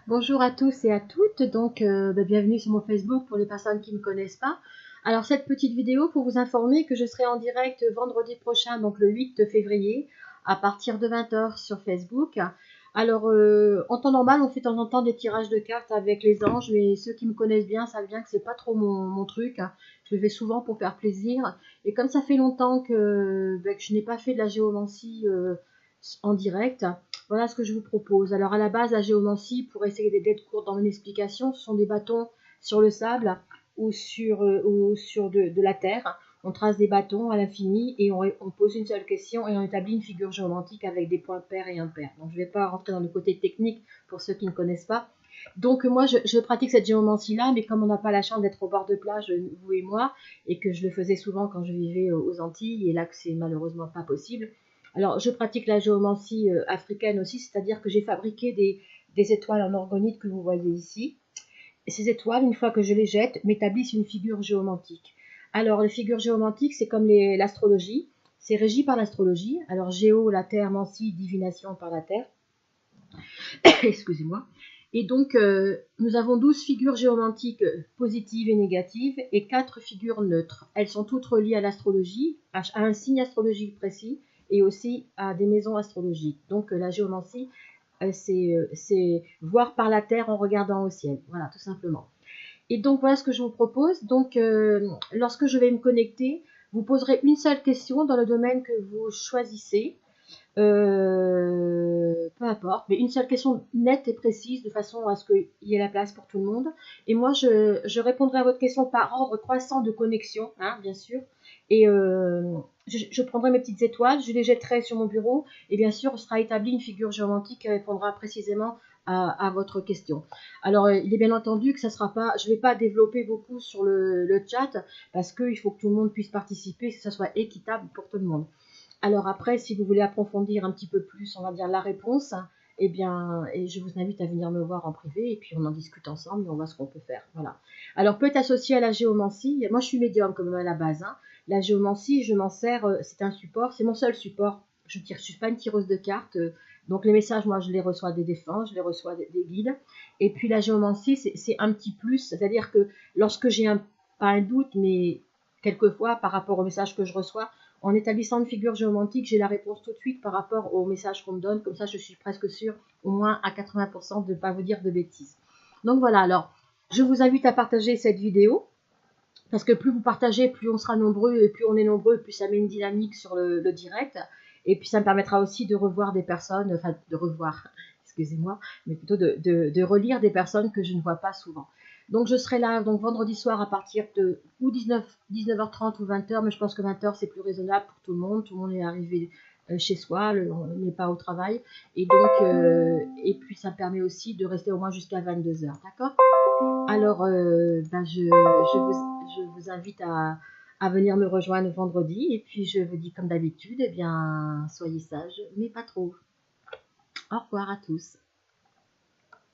Bonjour à tous et à toutes, donc bienvenue sur mon Facebook pour les personnes qui ne me connaissent pas. Alors cette petite vidéo pour vous informer que je serai en direct vendredi prochain, donc le 8 février, à partir de 20 h sur Facebook. Alors en temps normal, on fait de temps en temps des tirages de cartes avec les anges, mais ceux qui me connaissent bien savent bien que c'est pas trop mon truc. Je le fais souvent pour faire plaisir. Et comme ça fait longtemps que je n'ai pas fait de la géomancie en direct, voilà ce que je vous propose. Alors à la base, la géomancie, pour essayer d'être courte dans mon explication, ce sont des bâtons sur le sable ou sur de la terre. On trace des bâtons à l'infini et on pose une seule question et on établit une figure géomantique avec des points pairs et impairs. Donc je ne vais pas rentrer dans le côté technique pour ceux qui ne connaissent pas. Donc moi je pratique cette géomancie-là, mais comme on n'a pas la chance d'être au bord de plage, vous et moi, et que je le faisais souvent quand je vivais aux Antilles, et là que c'est malheureusement pas possible, alors, je pratique la géomancie africaine aussi, c'est-à-dire que j'ai fabriqué des étoiles en orgonite que vous voyez ici. Et ces étoiles, une fois que je les jette, m'établissent une figure géomantique. Alors, les figures géomantiques, c'est comme l'astrologie. C'est régi par l'astrologie. Alors, géo, la terre, mancie, divination par la terre. Excusez-moi. Et donc, nous avons 12 figures géomantiques positives et négatives et 4 figures neutres. Elles sont toutes reliées à l'astrologie, à un signe astrologique précis et aussi à des maisons astrologiques. Donc, la géomancie, c'est voir par la terre en regardant au ciel. Voilà, tout simplement. Et donc, voilà ce que je vous propose. Donc, lorsque je vais me connecter, vous poserez une seule question dans le domaine que vous choisissez. Peu importe, mais une seule question nette et précise de façon à ce qu'il y ait la place pour tout le monde. Et moi, je répondrai à votre question par ordre croissant de connexion, hein, bien sûr. Et je prendrai mes petites étoiles, je les jetterai sur mon bureau et bien sûr, sera établie une figure géomantique qui répondra précisément à votre question. Alors, il est bien entendu que ça sera pas, je ne vais pas développer beaucoup sur le chat parce qu'il faut que tout le monde puisse participer, que ça soit équitable pour tout le monde. Alors après, si vous voulez approfondir un petit peu plus, on va dire la réponse, eh bien, et je vous invite à venir me voir en privé et puis on en discute ensemble et on voit ce qu'on peut faire. Voilà. Alors peut être associé à la géomancie. Moi, je suis médium comme à la base. Hein. La géomancie, je m'en sers. C'est un support. C'est mon seul support. Je suis pas une tireuse de cartes. Donc les messages, moi, je les reçois des défunts, je les reçois des guides. Et puis la géomancie, c'est un petit plus. C'est-à-dire que lorsque j'ai pas un doute, mais quelquefois par rapport au message que je reçois, en établissant une figure géomantique, j'ai la réponse tout de suite par rapport au message qu'on me donne. Comme ça, je suis presque sûre, au moins à 80%, de ne pas vous dire de bêtises. Donc voilà, alors, je vous invite à partager cette vidéo. Parce que plus vous partagez, plus on sera nombreux. Et plus on est nombreux, plus ça met une dynamique sur le direct. Et puis ça me permettra aussi de revoir des personnes, enfin de revoir, excusez-moi, mais plutôt de relire des personnes que je ne vois pas souvent. Donc je serai là donc vendredi soir à partir de ou 19h30 ou 20 h, mais je pense que 20 h c'est plus raisonnable pour tout le monde. Tout le monde est arrivé chez soi, on n'est pas au travail. Et donc, et puis ça me permet aussi de rester au moins jusqu'à 22 h, d'accord? Alors, je vous invite à venir me rejoindre vendredi. Et puis, je vous dis comme d'habitude, eh bien, soyez sages, mais pas trop. Au revoir à tous.